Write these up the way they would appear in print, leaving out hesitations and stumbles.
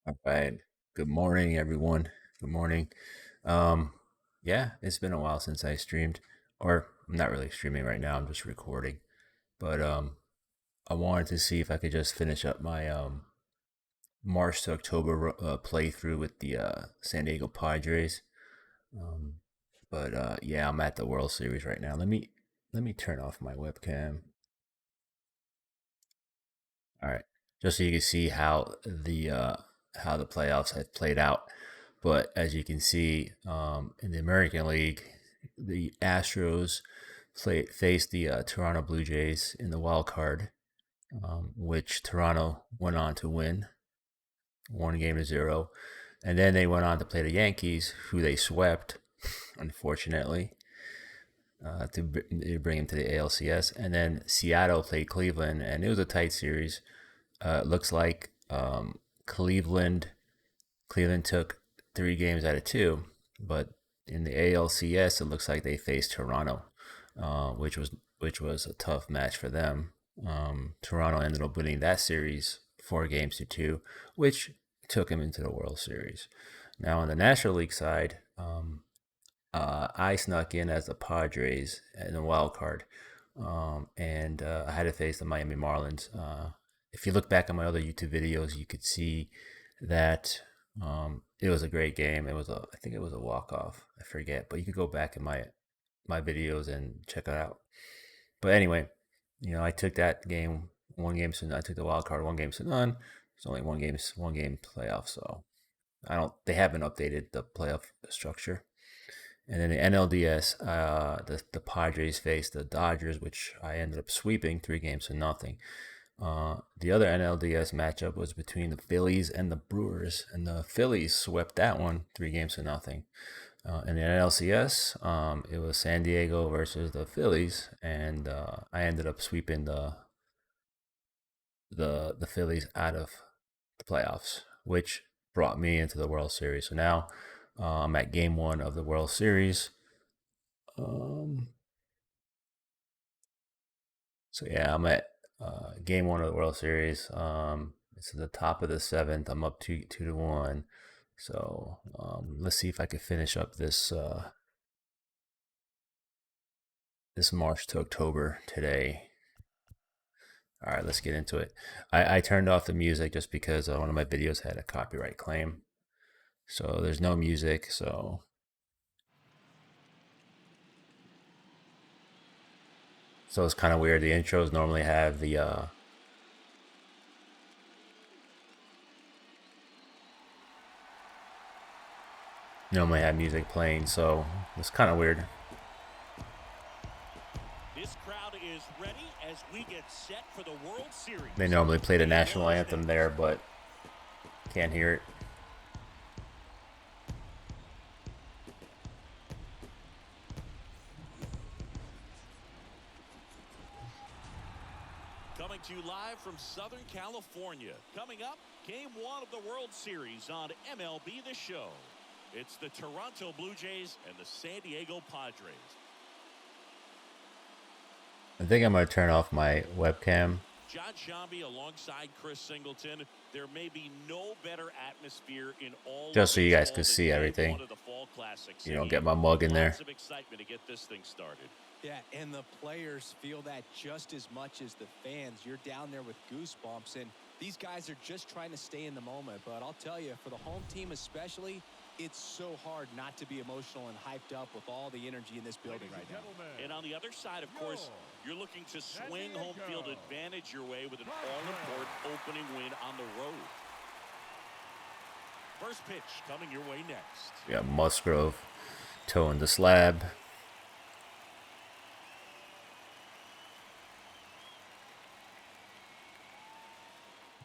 All right. Good morning, everyone. Good morning. Um, yeah, it's been a while since I streamed, or I'm not really streaming right now. I'm just recording. But I wanted to see if I could just finish up my March to October playthrough with the San Diego Padres. Um, but yeah, I'm at the World Series right now. Let me turn off my webcam. All right, just so you can see how the playoffs had played out. But as you can see, in the American League, the Astros faced the Toronto Blue Jays in the wild card, which Toronto went on to win 1-0, and then they went on to play the Yankees, who they swept, unfortunately, to bring them to the ALCS. And then Seattle played Cleveland, and it was a tight series. It looks like Cleveland took 3 games out of 2, but in the ALCS, it looks like they faced Toronto, which was a tough match for them. Toronto ended up winning that series 4 games to 2, which took him into the World Series. Now on the National League side, I snuck in as the Padres in the wild card, and I had to face the Miami Marlins. If you look back at my other YouTube videos, you could see that it was a great game. I think it was a walk off. I forget, but you could go back in my videos and check it out. But anyway, I took that game 1 game to none. I took the wild card 1 game to none. It's only 1 game playoff, so I don't. They haven't updated the playoff structure. And then the NLDS, the Padres faced the Dodgers, which I ended up sweeping 3 games to nothing. The other NLDS matchup was between the Phillies and the Brewers, and the Phillies swept that one 3 games to nothing. In the NLCS, it was San Diego versus the Phillies, and I ended up sweeping the Phillies out of the playoffs, which brought me into the World Series. So now I'm at Game 1 of the World Series. So yeah, I'm at Game 1 of the World Series. It's at the top of the 7th. I'm up 2-1. So let's see if I can finish up this March to October today. All right, let's get into it. I turned off the music just because one of my videos had a copyright claim. So there's no music. So it's kind of weird. The intros normally have music playing, so it's kind of weird. This crowd is ready as we get set for the World Series. They normally play the national anthem there, but can't hear it. Coming to you live from Southern California. Coming up, Game 1 of the World Series on MLB The Show. It's the Toronto Blue Jays and the San Diego Padres. I think I'm going to turn off my webcam. John Shambi alongside Chris Singleton. There may be no better atmosphere in all just so you guys can see everything. You don't get my mug in there. Lots of excitement to get this thing started. Yeah, and the players feel that just as much as the fans. You're down there with goosebumps, and these guys are just trying to stay in the moment. But I'll tell you, for the home team especially, it's so hard not to be emotional and hyped up with all the energy in this building right now. And on the other side, of course, you're looking to swing home field advantage your way with an all-important opening win on the road. First pitch coming your way next. We got Musgrove towing the slab.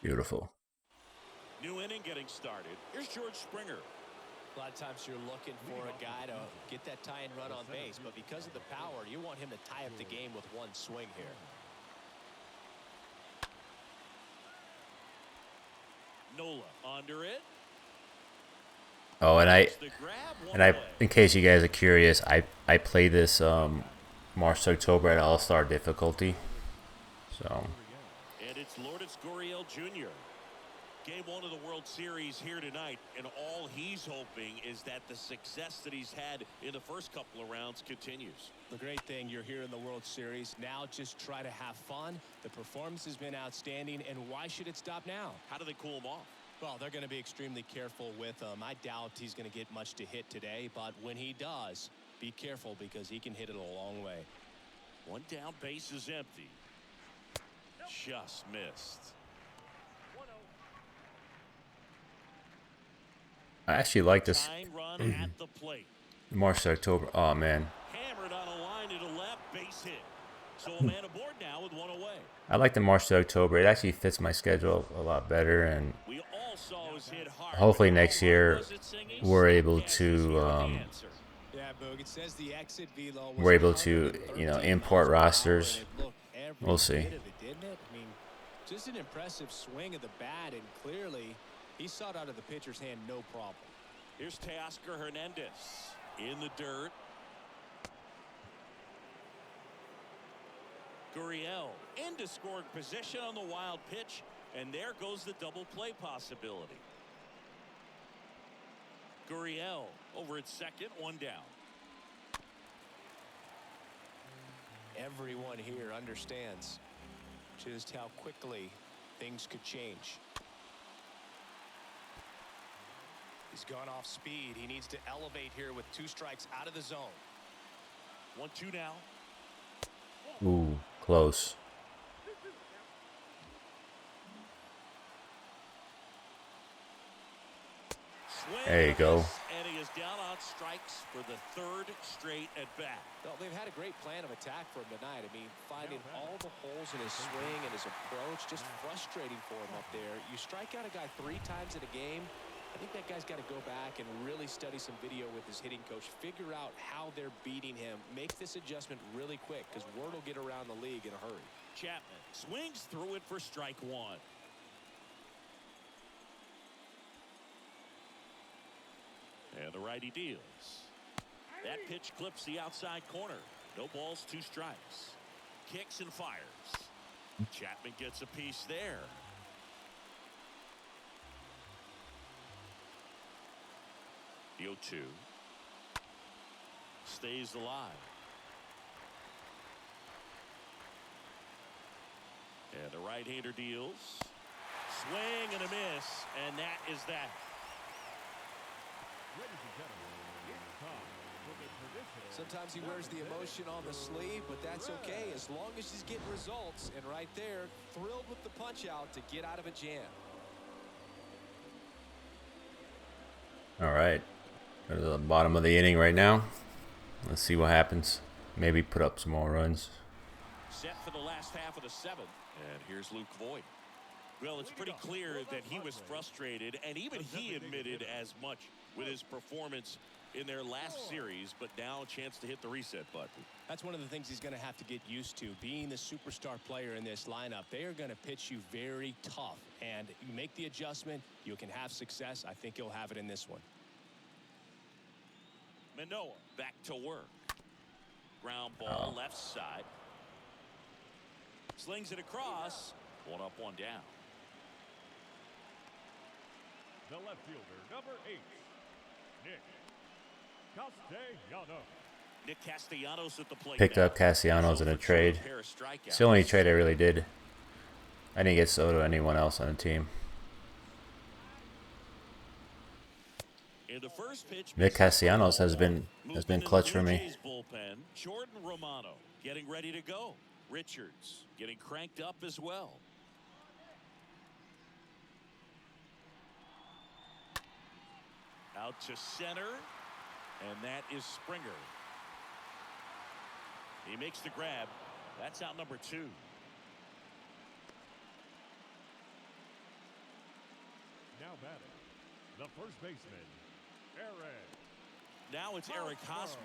Beautiful. New inning getting started. Here's George Springer. A lot of times you're looking for a guy to get that tying run on base, but because of the power, you want him to tie up the game with one swing here. Nola under it. Oh, and I, in case you guys are curious, I play this March to October at All-Star difficulty. So. And it's Lourdes Gurriel Jr. Game 1 of the World Series here tonight, and all he's hoping is that the success that he's had in the first couple of rounds continues. The great thing, you're here in the World Series. Now just try to have fun. The performance has been outstanding, and why should it stop now? How do they cool him off? Well, they're going to be extremely careful with him. I doubt he's going to get much to hit today, but when he does, be careful because he can hit it a long way. One down, base is empty. Just missed. I actually like this Tying run at the plate. March to October. Oh man, Hammered on a line to the left, base hit. So a man aboard now with one away. I like the March to October. It actually fits my schedule a lot better, and We all saw his hit hard. hopefully next year Was it singing? we're able Yes, here's to the answer. Yeah, Boog, it says the exit velo was we're able to 113 import miles per hour, rosters. and it looked every We'll see. bit of it, didn't it? I mean, just an impressive swing of the bat, and clearly he saw it out of the pitcher's hand no problem. Here's Teoscar Hernandez in the dirt. Gurriel into scoring position on the wild pitch, and there goes the double play possibility. Gurriel over at second, one down. Everyone here understands just how quickly things could change. He's gone off speed. He needs to elevate here with 2 strikes out of the zone. 1-2 now. Ooh, close. Swing There you go. and he is down on strikes for the 3rd straight at bat. Well, they've had a great plan of attack for him tonight. I mean, finding all the holes in his swing and his approach, just frustrating for him up there. You strike out a guy 3 times in a game, I think that guy's got to go back and really study some video with his hitting coach, figure out how they're beating him, make this adjustment really quick because word will get around the league in a hurry. Chapman swings through it for strike 1. And the righty deals. That pitch clips the outside corner. No balls, 2 strikes. Kicks and fires. Chapman gets a piece there. The 0-2. Stays alive. And the right-hander deals. Swing and a miss, and that is that. Sometimes he wears the emotion on the sleeve, but that's okay as long as he's getting results. And right there, thrilled with the punch out to get out of a jam. All right, go to the bottom of the inning right now. Let's see what happens. Maybe put up some more runs. Set for the last half of the 7th. And here's Luke Voigt. Well, it's pretty clear that he was frustrated, and even he admitted as much with his performance in their last series, but now a chance to hit the reset button. That's one of the things he's going to have to get used to, being the superstar player in this lineup. They are going to pitch you very tough, and you make the adjustment, you can have success. I think you'll have it in this one. Manoah back to work. Ground ball left side. Slings it across. 1 up, 1 down. The left fielder, number 8, Nick Castellanos. Nick Castellanos at the plate. Picked now. up Castellanos in a trade. Pair of strikeouts. It's the only trade I really did. I didn't get Soto or anyone else on the team. In the first pitch, Nick Castellanos has been movement in the clutch for Blue me. Jays bullpen. Jordan Romano getting ready to go. Richards getting cranked up as well. Out to center, and that is Springer. He makes the grab. That's out number 2. Now batting, the first baseman, Eric. Now it's Eric Hosmer.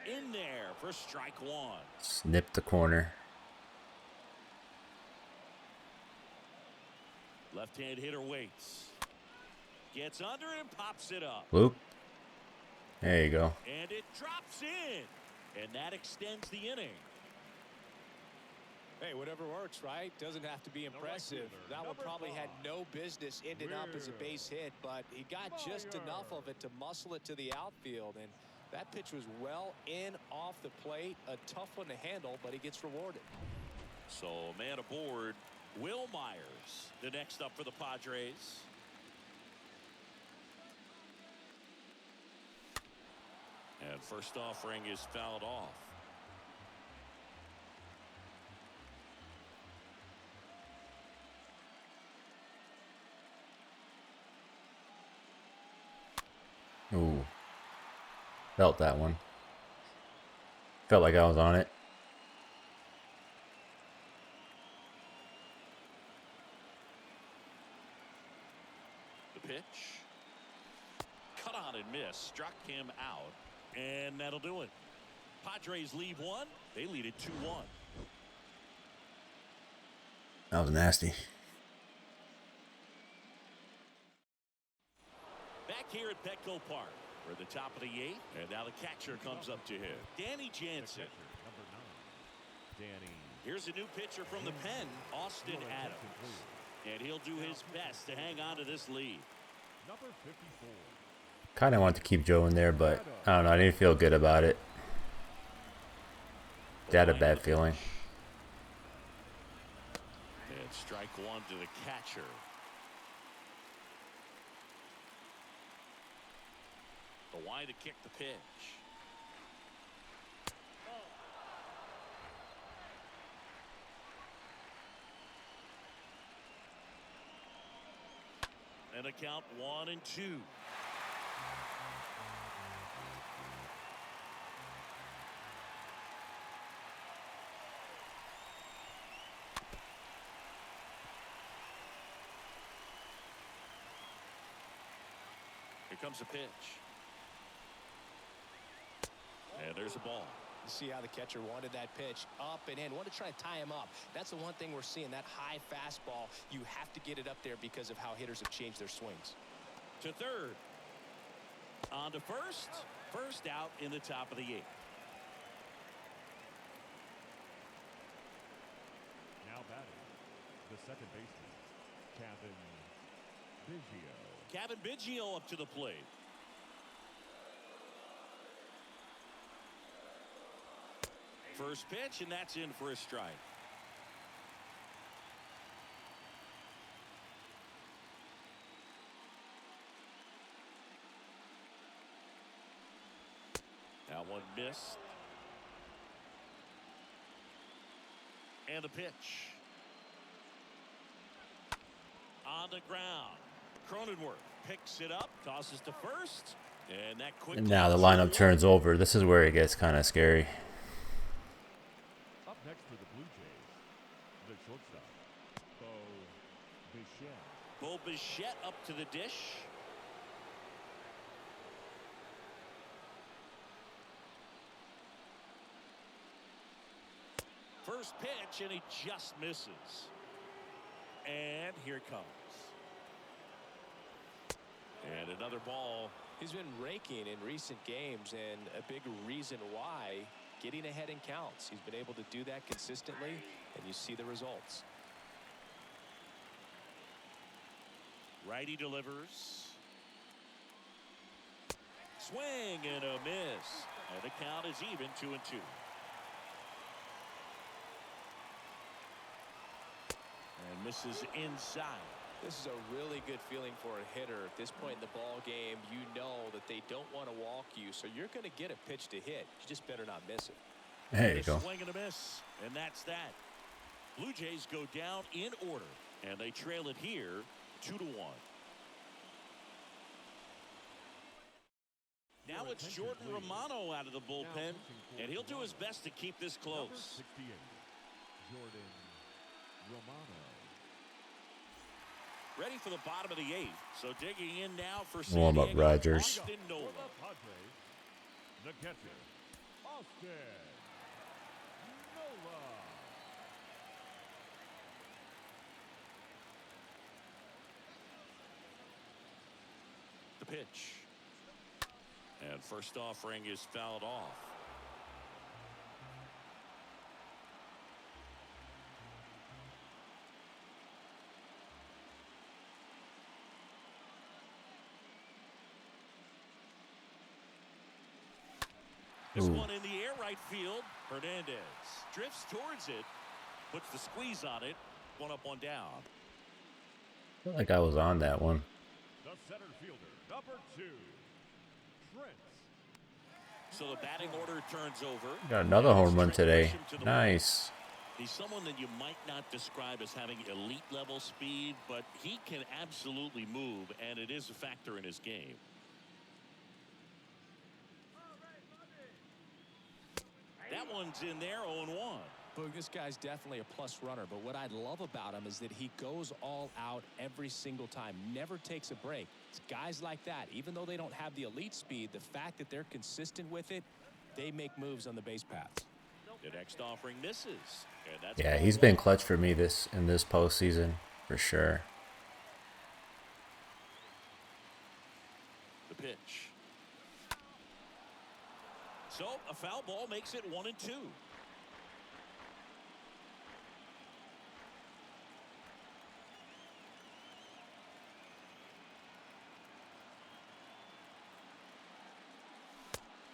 In there for strike 1. Snip the corner. Left-hand hitter waits. Gets under it and pops it up. Whoop. There you go. And it drops in. And that extends the inning. Hey, whatever works, right? Doesn't have to be impressive. That one probably had no business ending up as a base hit, but he got just enough of it to muscle it to the outfield. And that pitch was well in off the plate. A tough one to handle, but he gets rewarded. So, man aboard, Will Myers, the next up for the Padres. And first offering is fouled off. Ooh. Felt that one. Felt like I was on it. The pitch. Cut on and miss. Struck him out. And that'll do it. Padres leave one. They lead it 2-1. That was nasty. Back here at Petco Park. We're at the top of the 8th. And now the catcher comes up to hit. Danny Jansen. Number 9, Danny. Here's a new pitcher from the pen, Austin Adams. And he'll do his best to hang on to this lead. Number 54. Kind of want to keep Joe in there, but I don't know. I didn't feel good about it. Had a bad feeling. And strike one to the catcher. The line to kick the pitch. And a count 1-2. Here comes a pitch. And there's a ball. You see how the catcher wanted that pitch up and in. Want to try to tie him up. That's the one thing we're seeing. That high fastball, you have to get it up there because of how hitters have changed their swings. To third. On to first. First out in the top of the 8th. Now batting, the second baseman, Kevin Biggio. Kevin Biggio up to the plate. First pitch, and that's in for a strike. That one missed. And the pitch. On the ground. Cronenworth picks it up, tosses to first, and that quick. And now the lineup turns over. This is where it gets kind of scary. Up next for the Blue Jays, the shortstop, Bo Bichette. Bo Bichette up to the dish. First pitch, and he just misses. And here it comes. And another ball. He's been raking in recent games, and a big reason why, getting ahead in counts. He's been able to do that consistently, and you see the results. Righty delivers. Swing and a miss. And the count is even 2-2. And misses inside. This is a really good feeling for a hitter. At this point in the ball game, you know that they don't want to walk you, so you're going to get a pitch to hit. You just better not miss it. There you go. Swing and a miss, and that's that. Blue Jays go down in order, and they trail it here 2-1. Now it's Jordan Romano out of the bullpen, and he'll do his best to keep this close. Number 68, Jordan Romano. Ready for the bottom of the 8th. So digging in now for Warm up, Rogers. Austin Nola. For the Padres, the catcher, Austin Nola. The pitch. And first offering is fouled off. This one in the air right field. Hernandez drifts towards it, puts the squeeze on it. One up, one down. I feel like I was on that one. The center fielder, number 2, Trent. So the batting order turns over. Got another home run today. Nice. He's someone that you might not describe as having elite level speed, but he can absolutely move, and it is a factor in his game. That one's in there, 0-1. Boog, this guy's definitely a plus runner, but what I love about him is that he goes all out every single time, never takes a break. It's guys like that, even though they don't have the elite speed, the fact that they're consistent with it, they make moves on the base paths. The next offering misses. And that's Yeah, he's been clutch for me in this postseason for sure. The pitch. So a foul ball makes it 1-2.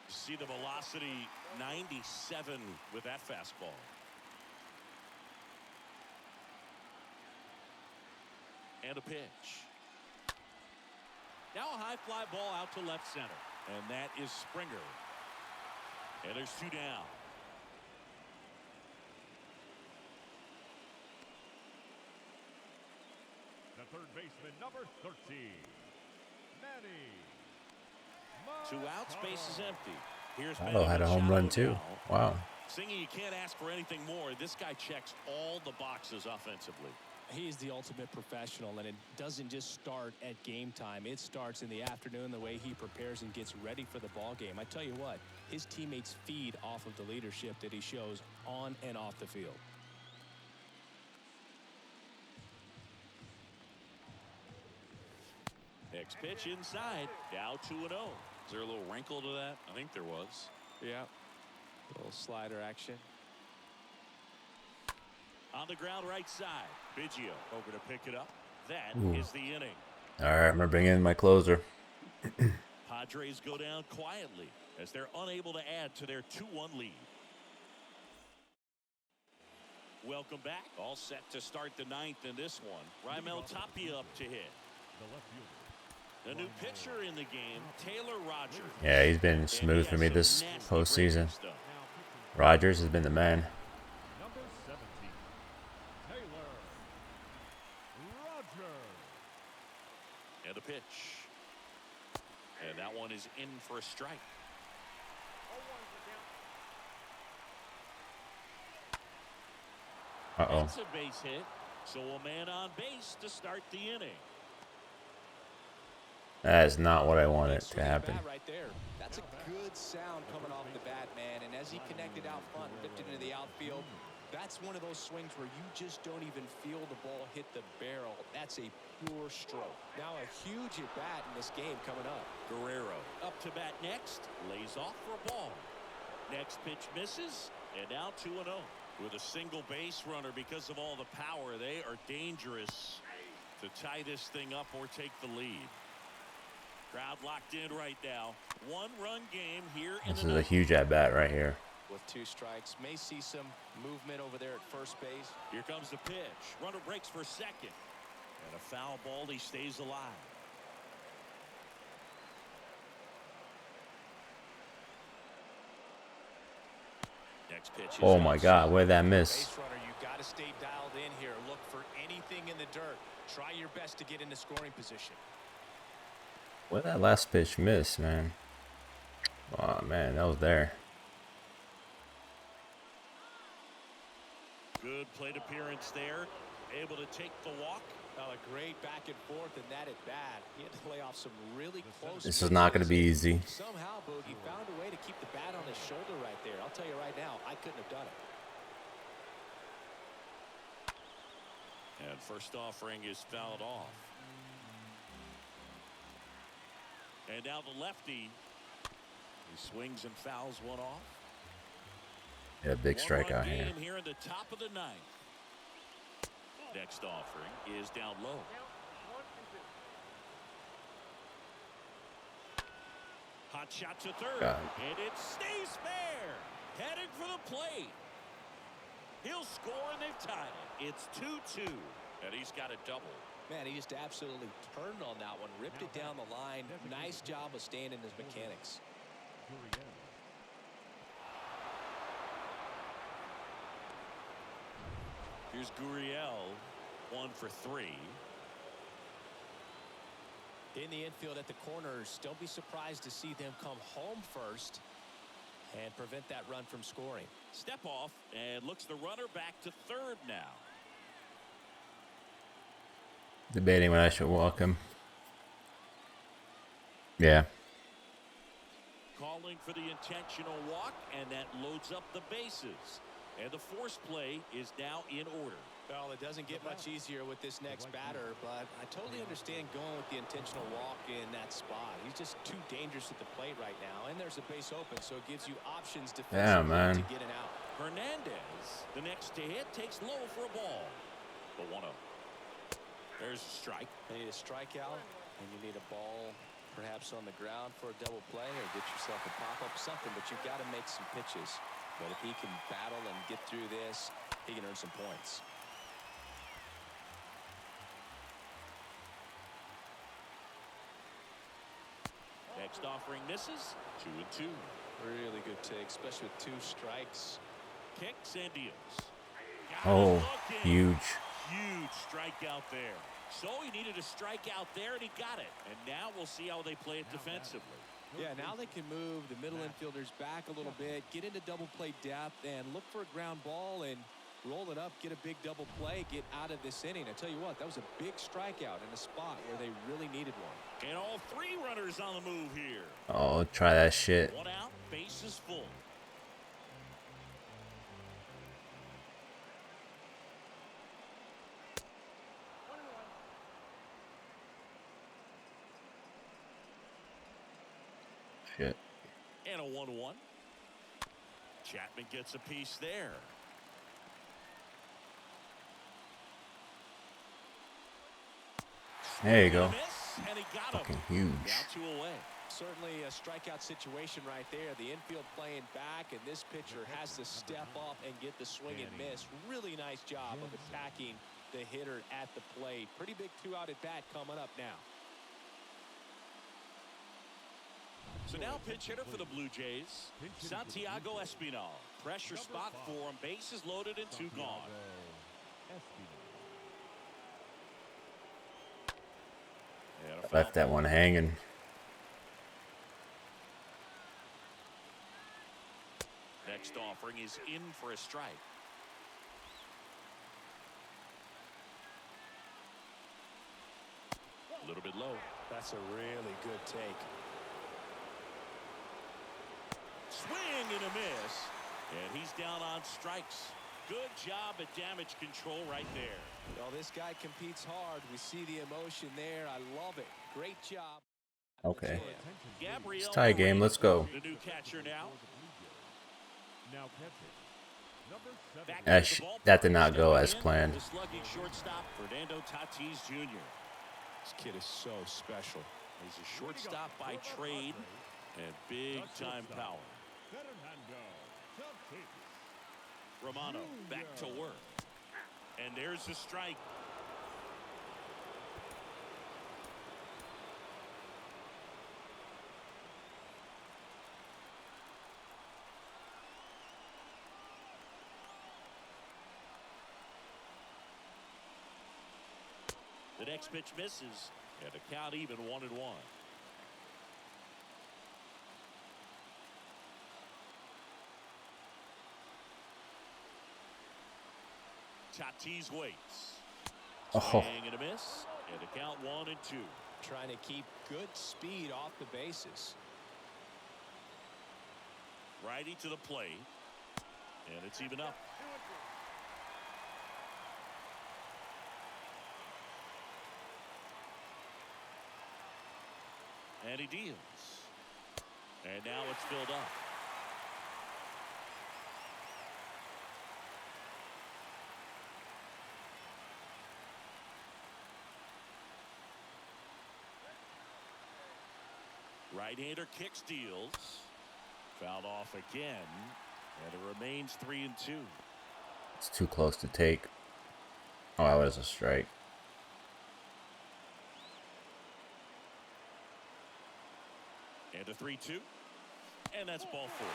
See the velocity 97 with that fastball. And a pitch. Now a high fly ball out to left center. And that is Springer. And there's 2 down. The third baseman, number 13, Manny. 2 outs, base is empty. Here's Milo had a home run too. Wow. Singing, you can't ask for anything more. This guy checks all the boxes offensively. He's the ultimate professional, and it doesn't just start at game time. It starts in the afternoon, the way he prepares and gets ready for the ball game. I tell you what, his teammates feed off of the leadership that he shows on and off the field. Next pitch inside. Now 2-0. Is there a little wrinkle to that? I think there was. Yeah. A little slider action. On the ground right side. Biggio over to pick it up. That is the inning. All right, I'm going to bring in my closer. Padres go down quietly as they're unable to add to their 2-1 lead. Welcome back. All set to start the 9th in this one. Raimel Tapia up to hit. The new pitcher in the game, Taylor Rogers. Yeah, he's been smooth for me this postseason. Rogers has been the man. Number 17, Taylor Rogers. And the pitch. And that one is in for a strike. Uh-oh. That's a base hit. So a man on base to start the inning. That is not what I wanted to happen. Right there. That's a good sound coming off the bat, man. And as he connected out front, ripped it into the outfield, that's one of those swings where you just don't even feel the ball hit the barrel. That's a pure stroke. Now a huge at bat in this game coming up. Guerrero up to bat next, lays off for a ball. Next pitch misses, and now 2-0. With a single base runner, because of all the power, they are dangerous to tie this thing up or take the lead. Crowd locked in right now. 1-run game here in This the is a huge at-bat right here. With 2 strikes, may see some movement over there at first base. Here comes the pitch. Runner breaks for second. And a foul ball, he stays alive. Next pitch is Oh my God, where'd that miss? Base runner, you got to stay dialed in here. Look for anything in the dirt. Try your best to get into scoring position. Where'd that last pitch miss, man? Oh man, that was there. Good plate appearance there. Able to take the walk. A great back and forth, and that at bat. He had to lay off some really close. This is not going to be easy. Somehow, Boogie found a way to keep the bat on his shoulder right there. I'll tell you right now, I couldn't have done it. And first offering is fouled off. And now the lefty He swings and fouls one off. Yeah, big strikeout here. Game here in the top of the ninth. Next offering is down low. Hot shot to third, and it stays fair. Headed for the plate. He'll score, and they've tied it. It's 2-2, and he's got a double. Man, he just absolutely turned on that one, ripped it down the line. Nice job of staying in his mechanics. Here's Gurriel, 1 for 3. In the infield at the corners, don't be surprised to see them come home first and prevent that run from scoring. Step off and looks the runner back to third now. Debating when I should walk him. Yeah. Calling for the intentional walk, and that loads up the bases. And the force play is now in order. Well, it doesn't get much easier with this next batter, but I totally understand going with the intentional walk in that spot. He's just too dangerous at the plate right now, and there's a base open, so it gives you options to get an out. Hernandez, the next to hit, takes low for a ball. The 1-0. There's a strike. You need a strikeout, and you need a ball perhaps on the ground for a double play, or get yourself a pop-up, something, but you've got to make some pitches. But if he can battle and get through this, he can earn some points. Next offering misses. 2-2. Really good take, especially with 2 strikes. Kicks and deals. Oh, huge. Huge strikeout there. So he needed a strikeout there, and he got it. And now we'll see how they play it defensively. Yeah, now they can move the middle infielders back a little bit, get into double play depth, and look for a ground ball and roll it up, get a big double play, get out of this inning. I tell you what, that was a big strikeout in a spot where they really needed one. And all 3 runners on the move here. Oh, try that shit. 1 out, base is full. Shit. And a 1-1. Chapman gets a piece there. There you go. And he got Fucking him. huge. Now 2 away. Certainly a strikeout situation right there. The infield playing back, and this pitcher has to step up and get the swing and miss. Really nice job of attacking the hitter at the plate. Pretty big 2-out at bat coming up now. So now pitch hitter for the Blue Jays, Santiago Espinal. Pressure spot for him. Bases loaded and 2 gone. Left that one hanging. Next offering is in for a strike. A little bit low. That's a really good take. Swing and a miss. And he's down on strikes. Good job at damage control right there. Well, this guy competes hard. We see the emotion there. I love it. Great job. Okay. Gabriel, It's tie game. Let's go. the new catcher now. That did not go as planned. The slugging shortstop, Fernando Tatis Jr. This kid is so special. He's a shortstop by trade and big-time power. Romano back to work. And there's the strike. The next pitch misses, and the count even 1-1. Tatis waits. Oh. Swing and a miss, and the count 1-2. Trying to keep good speed off the bases. Righty to the plate, and it's even up. And he deals. And now it's filled up. Right-hander kick steals. Fouled off again. And it remains 3-2. It's too close to take. Oh, that was a strike. And a 3-2. And that's ball 4.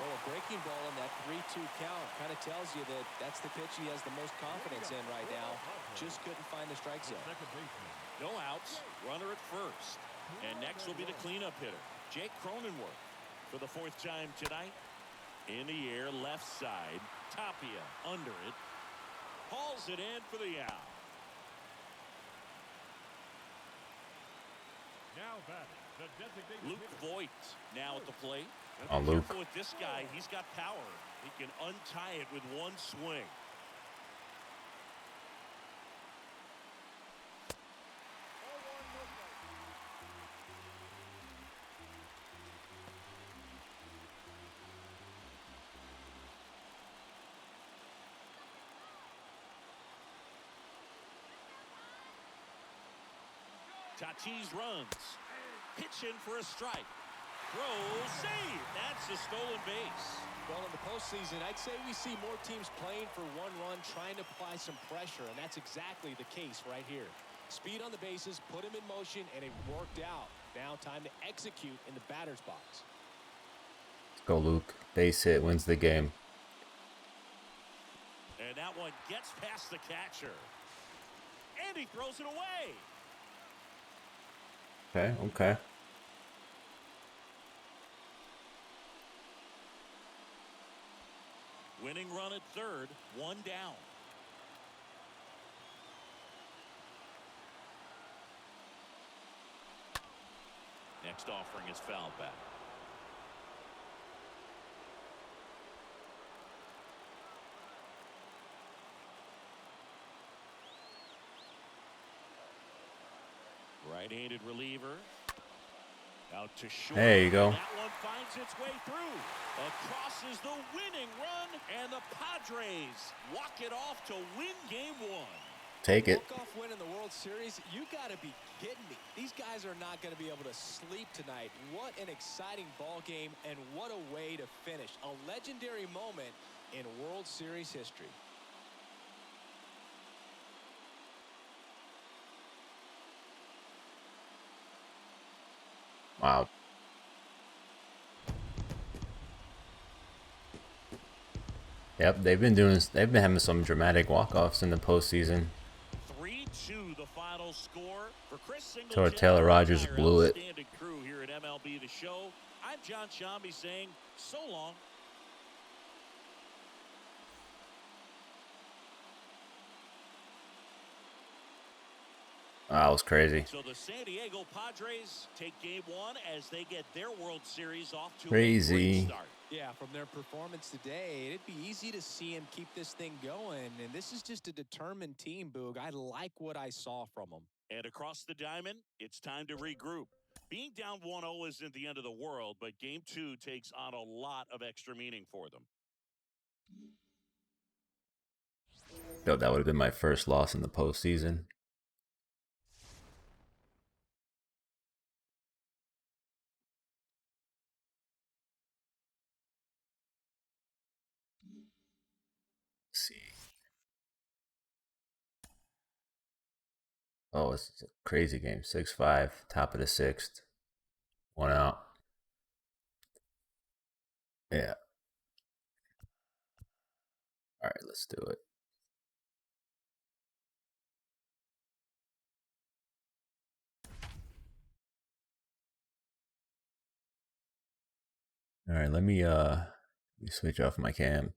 Well, a breaking ball in that 3-2 count kind of tells you that that's the pitch he has the most confidence in right now. Just couldn't find the strike zone. No outs. Runner at first. And next will be the cleanup hitter, Jake Cronenworth, for the 4th time tonight. In the air, left side. Tapia under it. Hauls it in for the out. Now batting, the designated Luke Voigt now at the plate. Oh, Be Luke. careful with this guy. He's got power. He can untie it with one swing. Tatis runs. Pitch in for a strike. Throw, save. That's a stolen base. Well, in the postseason, I'd say we see more teams playing for one run, trying to apply some pressure, and that's exactly the case right here. Speed on the bases, put him in motion, and it worked out. Now time to execute in the batter's box. Let's go, Luke. Base hit wins the game. And that one gets past the catcher. And he throws it away. Okay. Winning run at third, 1 down. Next offering is fouled back. Right-handed reliever. Out to short. There you go. That one finds its way through. Across is the winning run, and the Padres walk it off to win game 1. Take it. Walk-off win in the World Series? You got to be kidding me. These guys are not going to be able to sleep tonight. What an exciting ball game, and what a way to finish. A legendary moment in World Series history. Wow. Yep, they've been having some dramatic walk-offs in the postseason. 3-2 the final score for Chris Singleton. Till Taylor Rogers blew it. Outstanding crew here at MLB The Show. I'm John Shambi saying so long. Wow, that was crazy. So the San Diego Padres take game 1 as they get their World Series off to a Crazy. great start. Yeah, from their performance today, it'd be easy to see him keep this thing going. And this is just a determined team, Boog. I like what I saw from them. And across the diamond, it's time to regroup. Being down 1-0 isn't the end of the world, but game 2 takes on a lot of extra meaning for them. Yo, that would have been my first loss in the postseason. Let's see. Oh, it's a crazy game. 6-5, top of the 6th. 1 out. Yeah. All right, let's do it. All right, let me switch off my cam.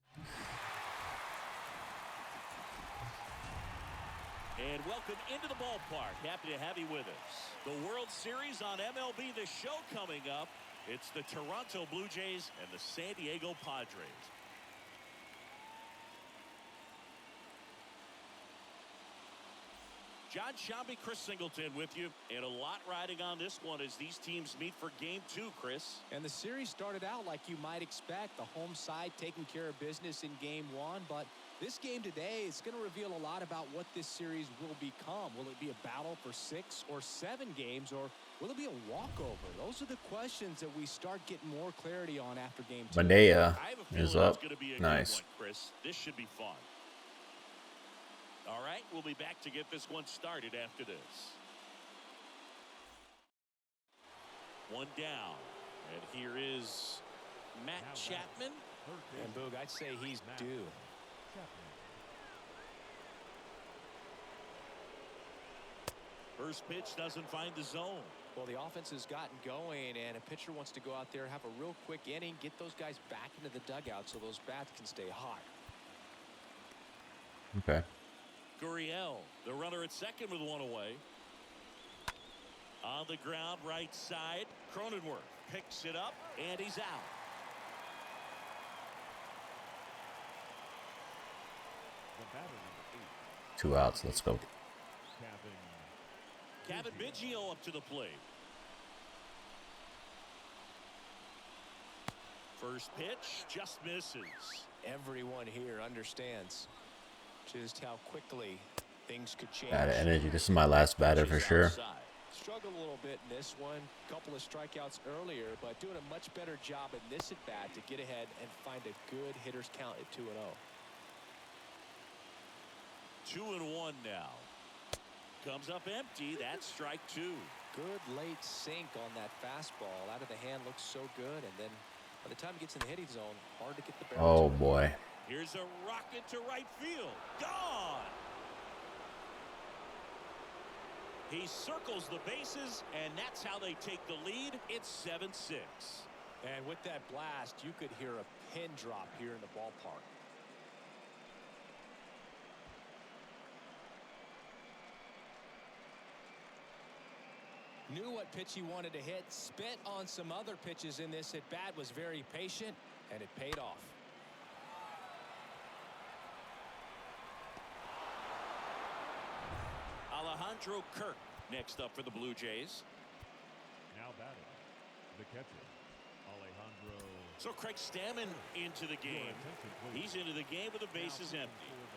And welcome into the ballpark. Happy to have you with us. The World Series on MLB The Show coming up. It's the Toronto Blue Jays and the San Diego Padres. John Shambi, Chris Singleton with you, and a lot riding on this one as these teams meet for game 2, Chris. And the series started out like you might expect, the home side taking care of business in game 1, but this game today is going to reveal a lot about what this series will become. Will it be a battle for 6 or 7 games, or will it be a walkover? Those are the questions that we start getting more clarity on after game 2. Medea I have a is feeling up. it's going to be a Nice. good one, Chris. This should be fun. All right, we'll be back to get this one started after this. One down, and here is Matt Chapman. And Boog, I'd say he's due. First pitch doesn't find the zone. Well, the offense has gotten going, and a pitcher wants to go out there, have a real quick inning, get those guys back into the dugout so those bats can stay hot. Okay. Gurriel, the runner at second with one away. On the ground, right side. Cronenworth picks it up, and he's out. Two outs. Let's go. Kevin Biggio up to the plate. First pitch just misses. Everyone here understands just how quickly things could change. Bad energy. This is my last batter for sure. Struggled a little bit in this one. Couple of strikeouts earlier, but doing a much better job in this at bat to get ahead and find a good hitter's count at 2-0. 2-1 now. Comes up empty. That's strike 2. Good late sink on that fastball. Out of the hand, looks so good, and then by the time it gets in the hitting zone, hard to get the barrel. Oh to it. boy. Here's a rocket to right field. Gone. He circles the bases, and that's how they take the lead. It's 7-6. And with that blast, you could hear a pin drop here in the ballpark. Knew what pitch he wanted to hit, spent on some other pitches in this at bat, was very patient, and it paid off. Alejandro Kirk next up for the Blue Jays. Now batting, the catcher, Alejandro. So Craig Stammen into the game. He's into the game with the bases empty.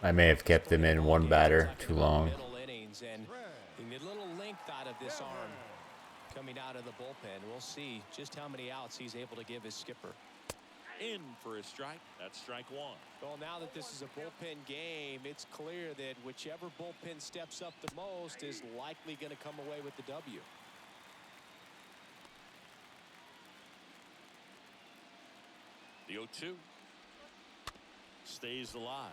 I may have kept him in one batter too long. Middle innings, and he need a little length out of this arm coming out of the bullpen. We'll see just how many outs he's able to give his skipper. In for a strike. That's strike 1. Well, now that this is a bullpen game, it's clear that whichever bullpen steps up the most is likely going to come away with the W. The 0-2 stays alive.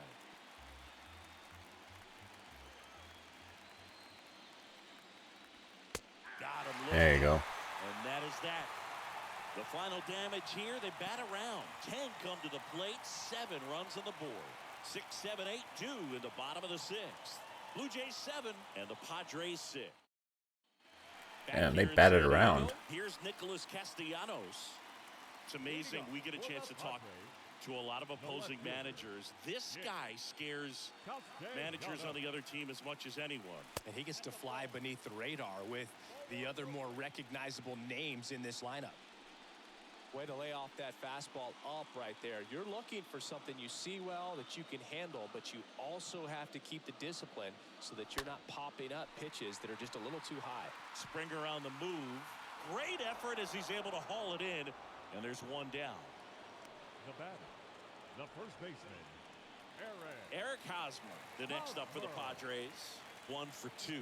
Got him looking. There you go. And that is that. The final damage here, they bat around. 10 come to the plate, 7 runs on the board. 6, 7, 8 due in the bottom of the 6th. Blue Jays 7 and the Padres 6. Damn, they batted around. Here's Nicholas Castellanos. It's amazing we get a chance to talk to a lot of opposing managers. This guy scares managers on the other team as much as anyone. And he gets to fly beneath the radar with the other more recognizable names in this lineup. Way to lay off that fastball up right there. You're looking for something you see well that you can handle, but you also have to keep the discipline so that you're not popping up pitches that are just a little too high. Springer on the move. Great effort as he's able to haul it in. And there's one down. The batter, the first baseman, Eric Hosmer, the next up for the Padres. 1 for 2.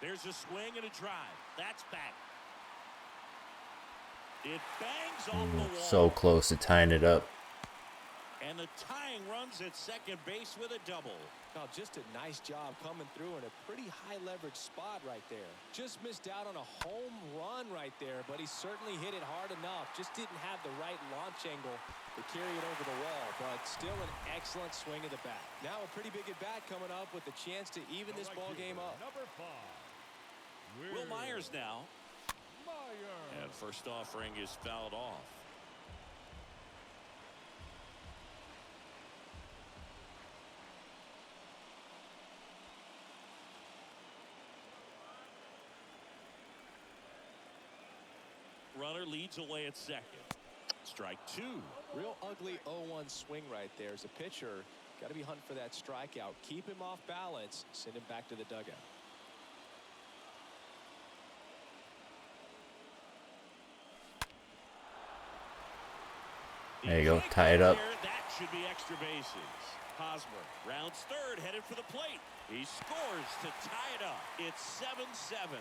There's a swing and a drive. That's back. It bangs off the wall. So close to tying it up. And the tying runs at second base with a double. Now, just a nice job coming through in a pretty high leverage spot right there. Just missed out on a home run right there, but he certainly hit it hard enough. Just didn't have the right launch angle to carry it over the wall, but still an excellent swing of the bat. Now a pretty big at bat coming up with the chance to even this ball game up. Number 5. Will Myers now. Meyer. And first offering is fouled off. Runner leads away at second. Strike two. Real ugly 0-1 swing right there. As a pitcher, got to be hunting for that strikeout. Keep him off balance. Send him back to the dugout. There you go, tie it up. That should be extra bases. Hosmer rounds third, headed for the plate. He scores to tie it up. It's 7-7.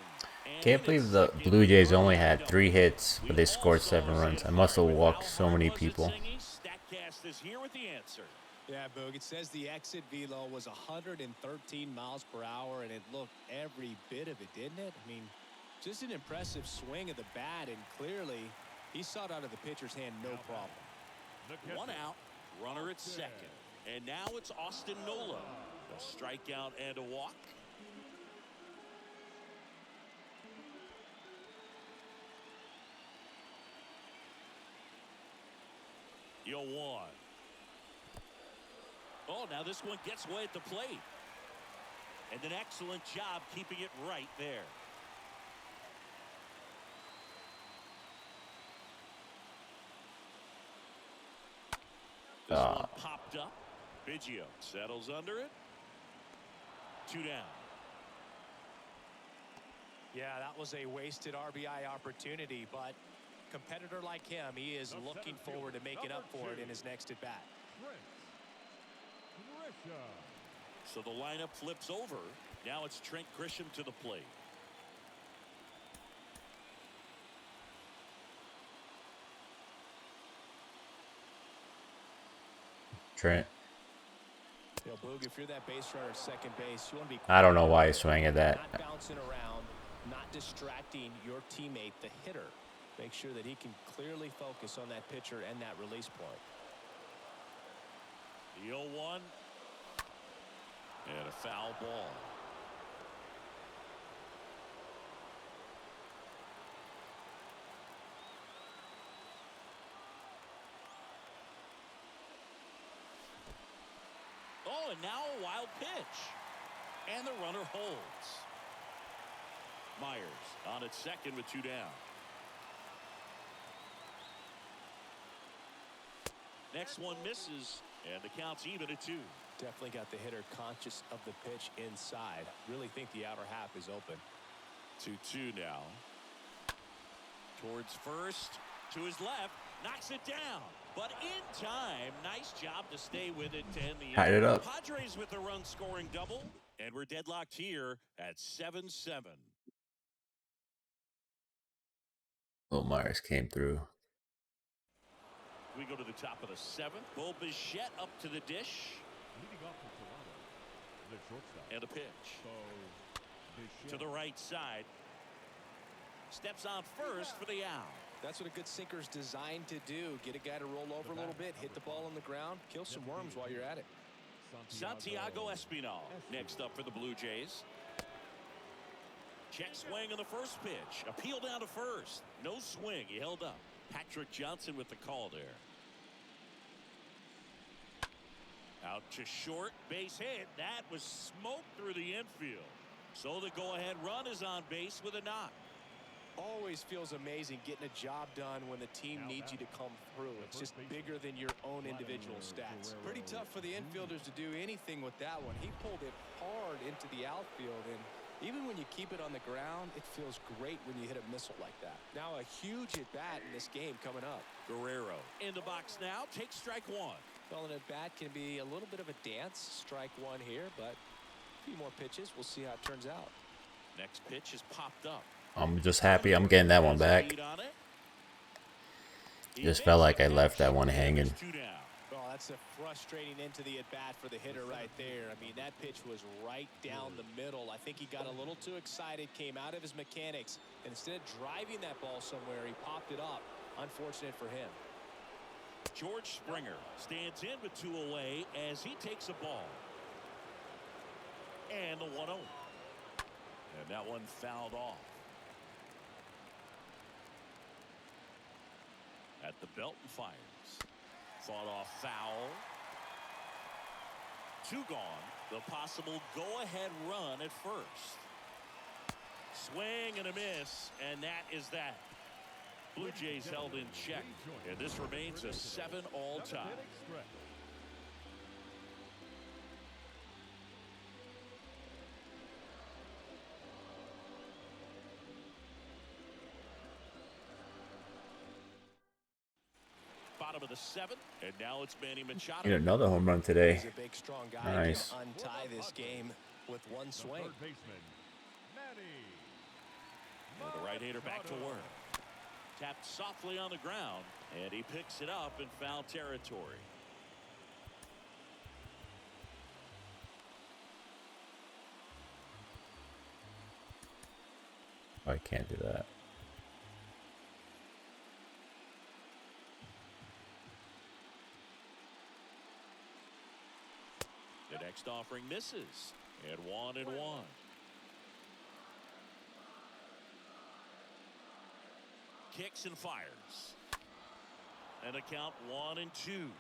Can't believe the Blue Jays only had 3 hits, but they scored 7 runs. I must have walked so many people. Statcast is here with the answer. Yeah, Boog, it says the exit velo was 113 miles per hour, and it looked every bit of it, didn't it? I mean, just an impressive swing of the bat, and clearly he saw it out of the pitcher's hand no problem. One out, runner at second. And now it's Austin Nola. A strikeout and a walk. Yo, 1. Oh, now this one gets away at the plate. And an excellent job keeping it right there. This one popped up. Biggio settles under it. 2 down. Yeah, that was a wasted RBI opportunity, but competitor like him, he is looking forward to making up for it in his next at-bat. So the lineup flips over. Now it's Trent Grisham to the plate. Trent. Yo, Boog, if you're that base runner at second base, you want to be. I don't know why he swung at that. Not bouncing around, not distracting your teammate, the hitter. Make sure that he can clearly focus on that pitcher and that release point. The 0-1. And a foul ball. Oh, and now a wild pitch. And the runner holds. Myers on at second with 2 down. Next one misses, and the count's even at 2. Definitely got the hitter conscious of the pitch inside. Really think the outer half is open. 2-2 now. Towards first, to his left, knocks it down. But in time, nice job to stay with it to end the Tied it up. Padres with the run-scoring double, and we're deadlocked here at 7-7. Will Myers came through. We go to the top of the 7th. Bo Bichette up to the dish. Leading off for Toronto, the shortstop. And a pitch. Bichette. To the right side. Steps on first for the out. That's what a good sinker is designed to do. Get a guy to roll over a little bit, hit the ball on the ground, kill some worms while you're at it. Santiago Espinal next up for the Blue Jays. Check swing on the first pitch. Appeal down to first. No swing. He held up. Patrick Johnson with the call there. Out to short. Base hit. That was smoked through the infield. So the go-ahead run is on base with a knock. Always feels amazing getting a job done when the team needs you to come through. It's just bigger than your own individual stats. Pretty tough for the infielders to do anything with that one. He pulled it hard into the outfield, and even when you keep it on the ground, it feels great when you hit a missile like that. Now a huge at-bat in this game coming up. Guerrero in the box now. Takes strike 1. Well, an at-bat can be a little bit of a dance. Strike 1 here, but a few more pitches. We'll see how it turns out. Next pitch is popped up. I'm just happy I'm getting that one back. Just felt like I left that one hanging. Well, that's a frustrating into the at-bat for the hitter right there. I mean, that pitch was right down the middle. I think he got a little too excited, came out of his mechanics, and instead of driving that ball somewhere, he popped it up. Unfortunate for him. George Springer stands in with 2 away as he takes a ball. And the 1-0. And that one fouled off. At the belt and fires. Fought off foul. 2 gone. The possible go-ahead run at first. Swing and a miss, and that is that. Blue Jays held in check, and this remains a 7-all tie. Bottom of the 7th, and now it's Manny Machado. Hit another home run today. He's a big, strong guy. Nice. He can untie this game with one swing. And the right-hander back to work. Tapped softly on the ground, and he picks it up in foul territory. I can't do that. The next offering misses, and 1-1. Kicks and fires. And a count 1-2.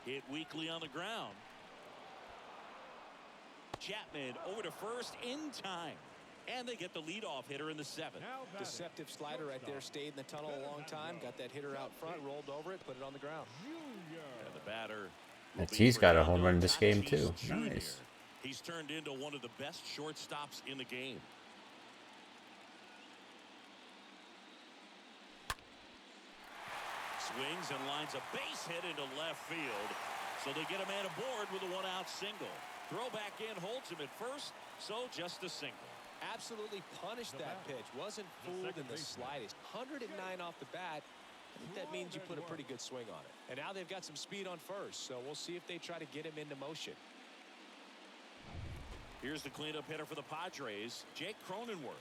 Hit weakly on the ground. Chapman over to first in time. And they get the leadoff hitter in the 7th. Deceptive slider right there. Stayed in the tunnel a long time. Got that hitter out front. Rolled over it. Put it on the ground. And the batter. He's got a home run in this game too. Nice. He's turned into one of the best shortstops in the game. Swings and lines a base hit into left field. So they get a man aboard with a 1-out single. Throw back in holds him at first. So just a single. Absolutely punished that pitch. Wasn't fooled in the slightest. 109 off the bat. I think that means you put a pretty good swing on it. And now they've got some speed on first, so we'll see if they try to get him into motion. Here's the cleanup hitter for the Padres, Jake Cronenworth.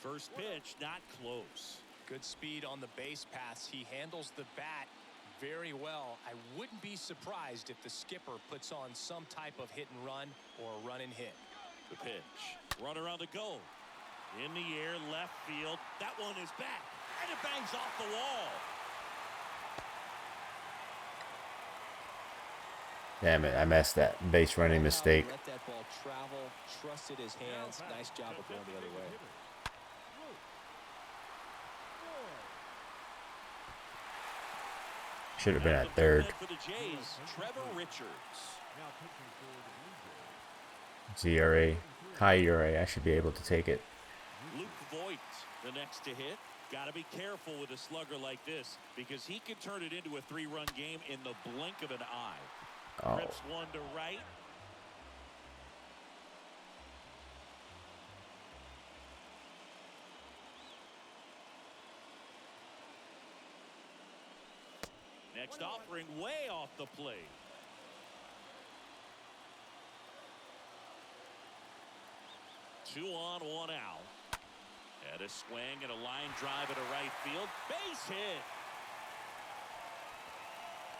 First pitch, not close. Good speed on the base paths. He handles the bat very well. I wouldn't be surprised if the skipper puts on some type of hit and run or a run and hit. The pitch. Runner on the go. In the air, left field. That one is back. And it bangs off the wall. Damn it, I messed that base running mistake. Let that ball travel. Trusted his hands. Nice job of going the other way. Should have been at third. For the Jays, Trevor Richards. ERA, high ERA. I should be able to take it. Luke Voigt, the next to hit. Got to be careful with a slugger like this because he can turn it into a 3-run game in the blink of an eye. Oh. Rips one to right. Next offering way off the plate. Two on, 1 out. And a swing and a line drive into right field. Base hit.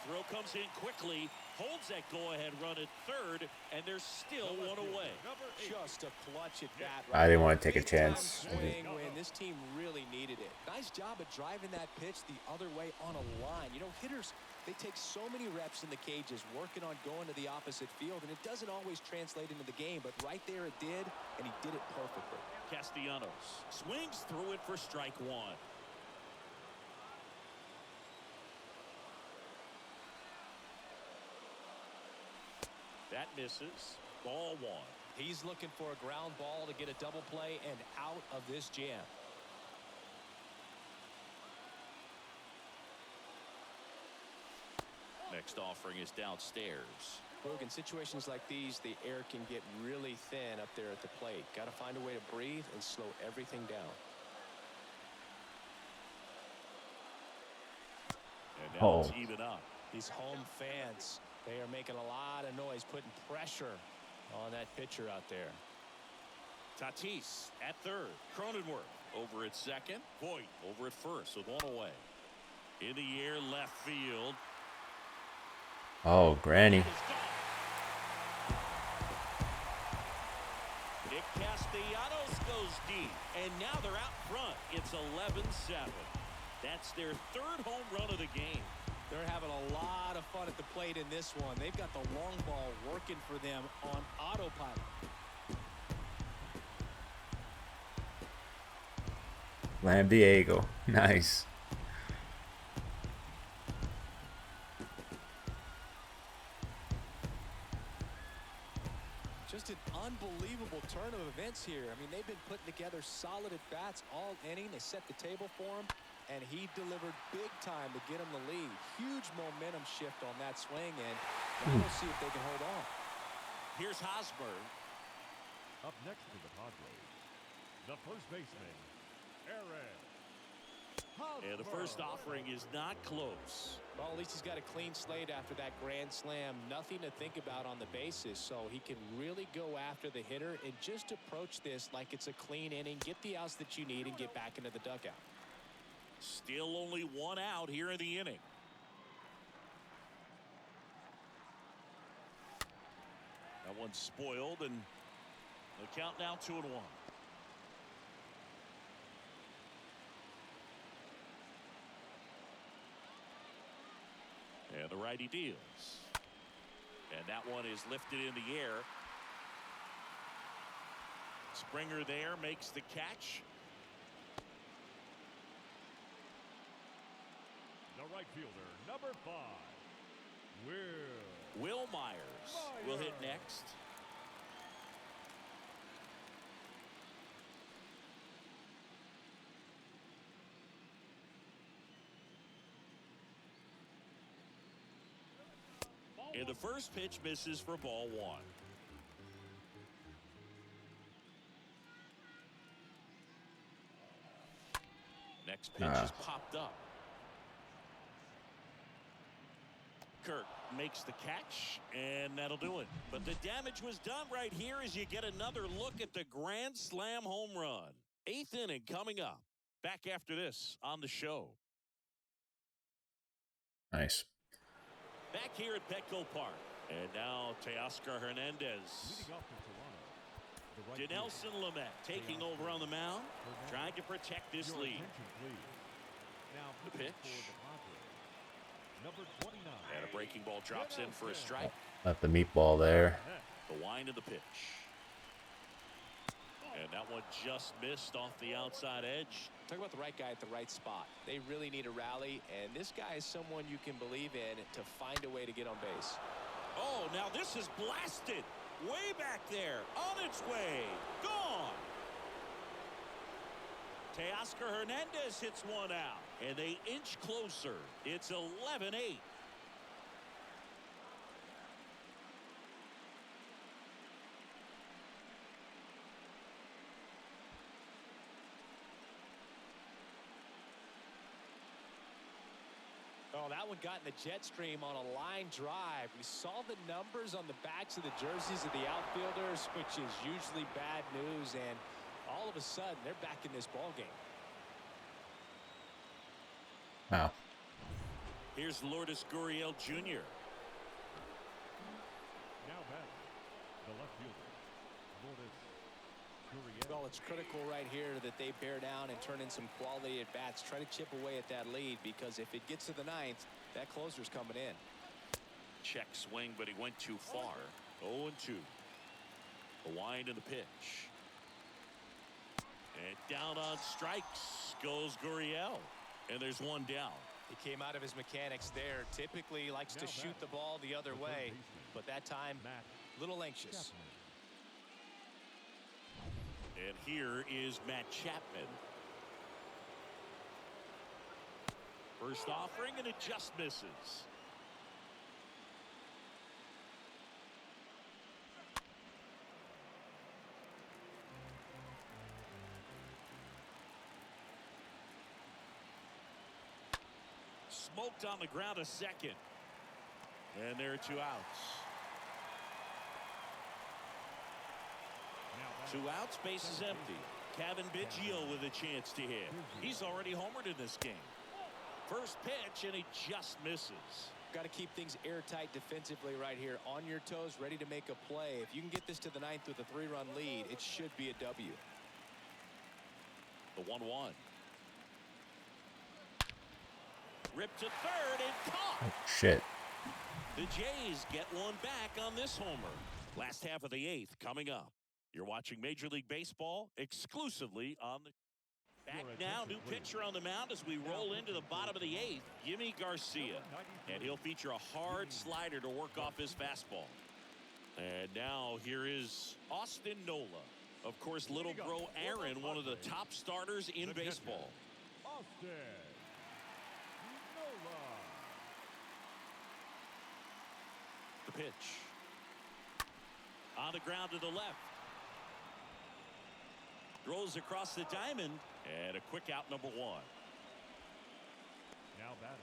Throw comes in quickly, holds that go-ahead run at third, and there's still one away. Just a clutch at bat. I didn't want to take a chance. Swing when this team really needed it. Nice job of driving that pitch the other way on a line. You know, hitters, they take so many reps in the cages working on going to the opposite field, and it doesn't always translate into the game, but right there it did, and he did it perfectly. Castellanos swings through it for strike 1. That misses. Ball 1. He's looking for a ground ball to get a double play and out of this jam. Next offering is downstairs. Look, in situations like these, the air can get really thin up there at the plate. Got to find a way to breathe and slow everything down. And now it's even up. These home fans, they are making a lot of noise, putting pressure on that pitcher out there. Tatis at third. Cronenworth over at second. Voigt over at first with 1 away. In the air, left field. Oh, Granny. Nick Castellanos goes deep, and now they're out front. It's 11-7. That's their third home run of the game. They're having a lot of fun at the plate in this one. They've got the long ball working for them on autopilot. Lam Diego. Nice. Just an unbelievable turn of events here. I mean, they've been putting together solid at-bats all inning. They set the table for him, and he delivered big time to get him the lead. Huge momentum shift on that swing, and now we'll see if they can hold on. Here's Hosmer. Up next to the Padres, the first baseman, Aaron. And the first offering is not close. Well, at least he's got a clean slate after that grand slam. Nothing to think about on the bases, so he can really go after the hitter and just approach this like it's a clean inning, get the outs that you need, and get back into the dugout. Still only one out here in the inning. That one's spoiled, and the count now 2-1. And the righty deals. And that one is lifted in the air. Springer there makes the catch. The right fielder, number 5, Will Myers will hit next. And the first pitch misses for ball 1. Next pitch is popped up. Kirk makes the catch, and that'll do it. But the damage was done right here as you get another look at the grand slam home run. 8th inning coming up. Back after this on the show. Nice. Back here at Petco Park. And now Teoscar Hernandez. leading off for Toronto. The right Dinelson Lamet taking over on the mound, trying to protect this Your lead. attention, please. Now The pitching pitch. for the Padres, number 29. And a breaking ball drops in for a strike. Left the meatball there. The wind of the pitch. And that one just missed off the outside edge. Talk about the right guy at the right spot. They really need a rally, and this guy is someone you can believe in to find a way to get on base. Oh, now this is blasted. Way back there. On its way. Gone. Teoscar Hernandez hits one out. And they inch closer. It's 11-8. Oh, that one got in the jet stream on a line drive. We saw the numbers on the backs of the jerseys of the outfielders, which is usually bad news, and all of a sudden they're back in this ball game. Wow. Here's Lourdes Gurriel Jr. Now back, the left fielder, Lourdes Gurriel. Well, it's critical right here that they bear down and turn in some quality at bats. Try to chip away at that lead, because if it gets to the 9th, that closer's coming in. Check swing, but he went too far. 0-2. The wind of the pitch. And down on strikes goes Gurriel. And there's one down. He came out of his mechanics there. Typically likes to shoot the ball the other way, but that time, a little anxious. And here is Matt Chapman. First offering, and it just misses. Smoked on the ground a second. And there are 2 outs. 2 outs, base is empty. Kevin Biggio with a chance to hit. He's already homered in this game. First pitch, and he just misses. Got to keep things airtight defensively right here. On your toes, ready to make a play. If you can get this to the ninth with a 3-run lead, it should be a W. The 1-1. Ripped to third and caught. Oh, shit. The Jays get one back on this homer. Last half of the 8th coming up. You're watching Major League Baseball exclusively on the... Back now, new pitcher on the mound as we roll into the bottom of the 8th, Yimi Garcia. And he'll feature a hard slider to work off his fastball. And now here is Austin Nola. Of course, little bro Aaron, one of the top starters in baseball. Austin Nola. The pitch. On the ground to the left. Throws across the diamond. And a quick out, number 1. Now batting.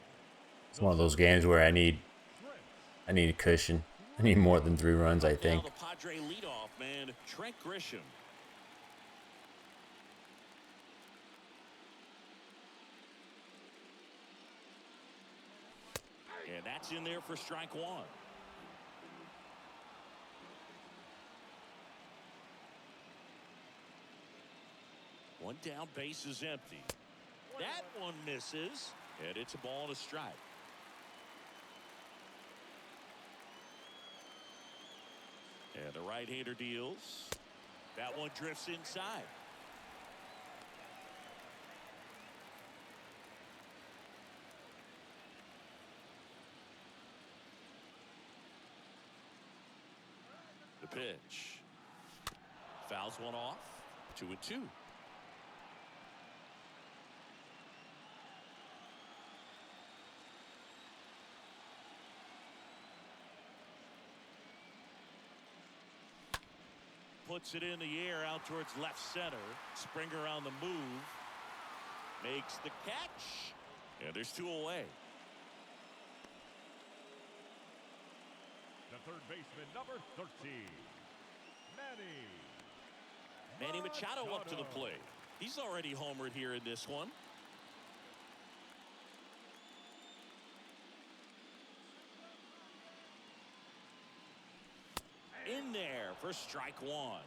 It's one of those games where I need a cushion. I need more than 3 runs, I think. Now the Padre leadoff man, Trent Grisham. And that's in there for strike 1. One down, base is empty. That one misses, and it's a ball and a strike. And the right-hander deals. That one drifts inside. The pitch. Fouls one off. 2-2. Puts it in the air out towards left center. Springer on the move. Makes the catch. And there's 2 away. The third baseman, number 13, Manny Machado up to the plate. He's already homered here in this one. In there for strike 1.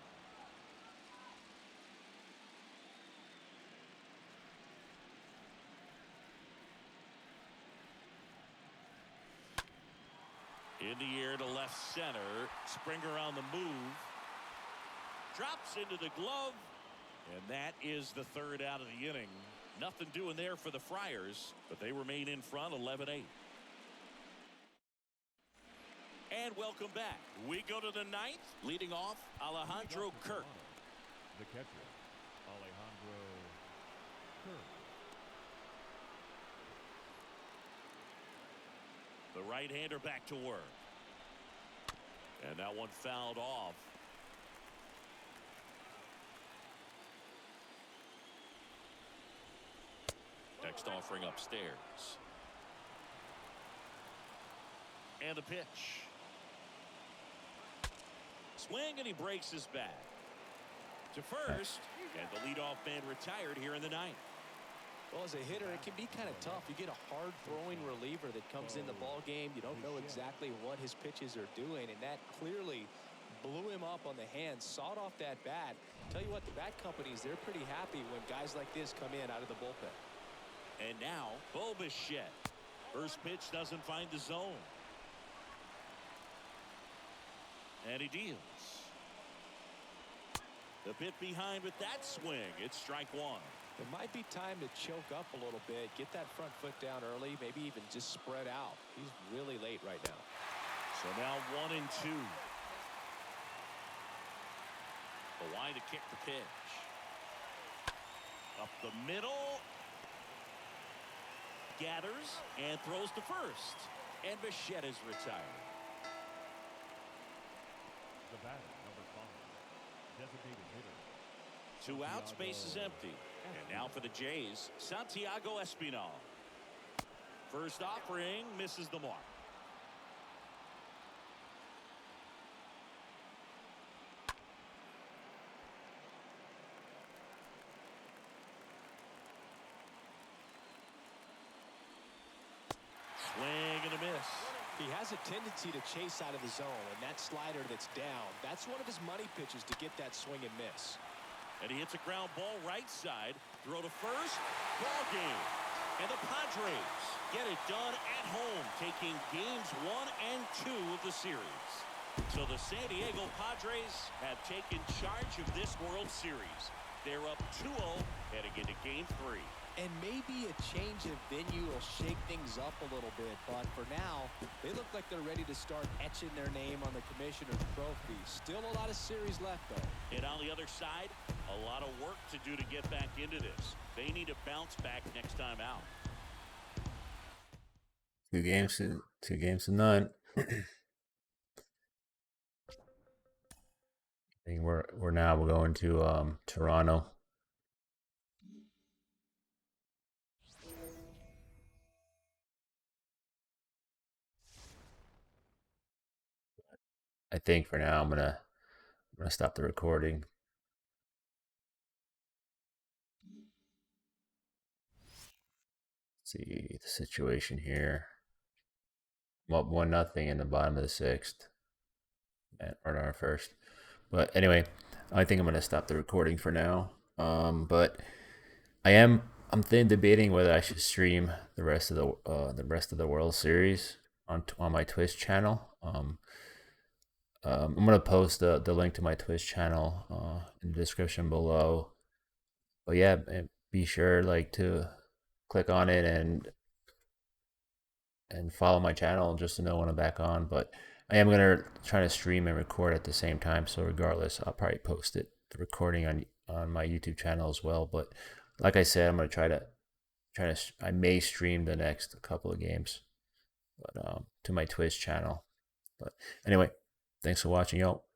In the air to left center. Springer on the move. Drops into the glove. And that is the 3rd out of the inning. Nothing doing there for the Friars, but they remain in front 11-8. And welcome back. We go to the 9th. Leading off, Alejandro Kirk. The catcher, Alejandro Kirk. The right-hander back to work. And that one fouled off. Next offering upstairs. And the pitch. Swing, and he breaks his bat. To first, and the leadoff man retired here in the 9th. Well, as a hitter, it can be kind of tough. You get a hard-throwing reliever that comes in the ball game. You don't know exactly what his pitches are doing, and that clearly blew him up on the hand, sawed off that bat. Tell you what, the bat companies, they're pretty happy when guys like this come in out of the bullpen. And now, Bo Bichette. First pitch doesn't find the zone. And he deals. The bit behind with that swing. It's strike 1. It might be time to choke up a little bit, get that front foot down early, maybe even just spread out. He's really late right now. So now 1-2. The line to kick the pitch. Up the middle. Gathers and throws to first. And Bichette is retired. The batter, number 5, designated hitter. 2 outs, base is empty. And now for the Jays, Santiago Espinal. First offering misses the mark. has a tendency to chase out of the zone, and that slider that's down, that's one of his money pitches to get that swing and miss. And he hits a ground ball right side. Throw to first. Ball game. And the Padres get it done at home, taking games 1 and 2 of the series. So the San Diego Padres have taken charge of this World Series. They're up 2-0 heading into Game 3. And maybe a change of venue will shake things up a little bit, but for now, they look like they're ready to start etching their name on the commissioner's trophy. Still a lot of series left, though. And on the other side, a lot of work to do to get back into this. They need to bounce back next time out. 2 games to none. I think we're going to Toronto. I think for now I'm gonna stop the recording. Let's see the situation here. I'm up 1-0 in the bottom of the 6th. And or our first. But anyway, I think I'm gonna stop the recording for now. But I'm debating whether I should stream the rest of the World Series on my Twitch channel. I'm gonna post the link to my Twitch channel in the description below. But yeah, be sure to click on it and follow my channel just to know when I'm back on. But I am gonna try to stream and record at the same time. So regardless, I'll probably post the recording on my YouTube channel as well. But like I said, I'm gonna try to. I may stream the next couple of games, but to my Twitch channel. But anyway. Thanks for watching, y'all.